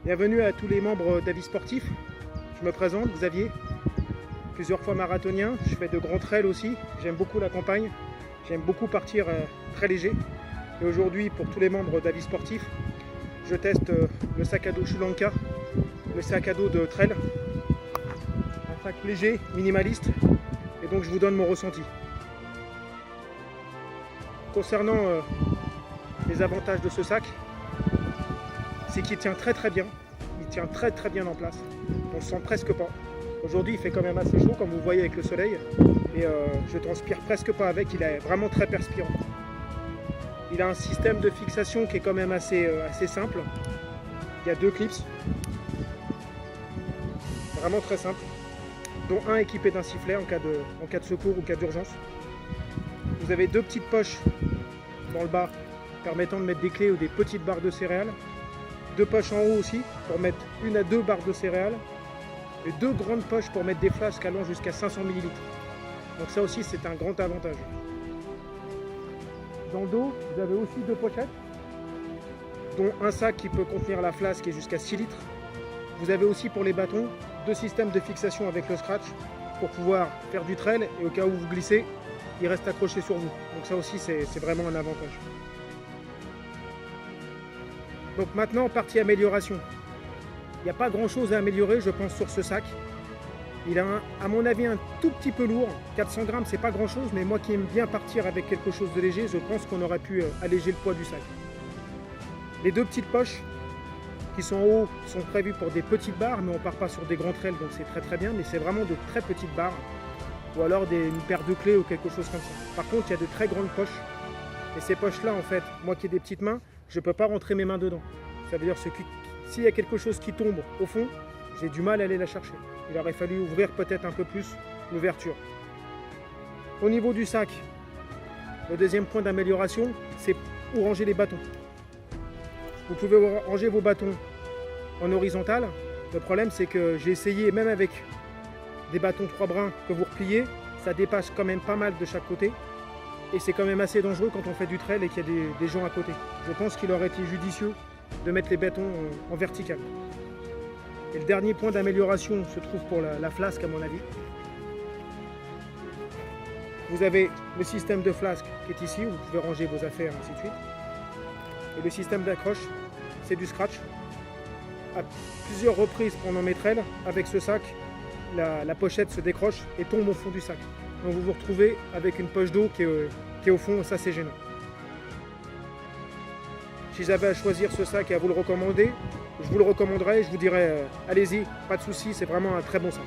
Bienvenue à tous les membres d'Avis Sportif. Je me présente, Xavier, plusieurs fois marathonien. Je fais de grands trails aussi. J'aime beaucoup la campagne. J'aime beaucoup partir très léger. Et aujourd'hui, pour tous les membres d'Avis Sportif, je teste le sac à dos Sri Lanka, le sac à dos de trail. Un sac léger, minimaliste. Et donc je vous donne mon ressenti. Concernant les avantages de ce sac, c'est qu'il tient très bien. Il tient très bien en place. On ne sent presque pas. Aujourd'hui, il fait quand même assez chaud, comme vous voyez avec le soleil. Et je transpire presque pas avec. Il est vraiment très perspirant. Il a un système de fixation qui est quand même assez simple. Il y a 2 clips. Vraiment très simple. Dont un équipé d'un sifflet en cas de secours ou cas d'urgence. Vous avez 2 petites poches dans le bas permettant de mettre des clés ou des petites barres de céréales. 2 poches en haut aussi pour mettre 1 à 2 barres de céréales. Et 2 grandes poches pour mettre des flasques allant jusqu'à 500 ml. Donc ça aussi c'est un grand avantage. Dans le dos, vous avez aussi 2 pochettes, dont un sac qui peut contenir la flasque et jusqu'à 6 litres. Vous avez aussi pour les bâtons 2 systèmes de fixation avec le scratch pour pouvoir faire du trail et au cas où vous glissez, il reste accroché sur vous. Donc ça aussi c'est vraiment un avantage. Donc maintenant, partie amélioration. Il n'y a pas grand chose à améliorer, je pense, sur ce sac. Il a, à mon avis, un tout petit peu lourd. 400 grammes, c'est pas grand chose, mais moi qui aime bien partir avec quelque chose de léger, je pense qu'on aurait pu alléger le poids du sac. Les 2 petites poches qui sont en haut sont prévues pour des petites barres, mais on ne part pas sur des grands trails, donc c'est très bien, mais c'est vraiment de très petites barres, ou alors une paire de clés ou quelque chose comme ça. Par contre, il y a de très grandes poches, et ces poches-là, en fait, moi qui ai des petites mains, je ne peux pas rentrer mes mains dedans. Ça veut dire que s'il y a quelque chose qui tombe au fond, j'ai du mal à aller la chercher. Il aurait fallu ouvrir peut-être un peu plus l'ouverture. Au niveau du sac, le deuxième point d'amélioration, c'est où ranger les bâtons. Vous pouvez ranger vos bâtons en horizontal. Le problème, c'est que j'ai essayé, même avec des bâtons 3 brins que vous repliez, ça dépasse quand même pas mal de chaque côté. Et c'est quand même assez dangereux quand on fait du trail et qu'il y a des gens à côté. Je pense qu'il aurait été judicieux de mettre les bâtons en vertical. Et le dernier point d'amélioration se trouve pour la flasque, à mon avis. Vous avez le système de flasque qui est ici, où vous pouvez ranger vos affaires, ainsi de suite. Et le système d'accroche, c'est du scratch. À plusieurs reprises pendant mes trails, avec ce sac, la pochette se décroche et tombe au fond du sac. Donc vous vous retrouvez avec une poche d'eau qui est au fond, ça c'est gênant. Si j'avais à choisir ce sac et à vous le recommander, je vous le recommanderais, je vous dirais allez-y, pas de souci, c'est vraiment un très bon sac.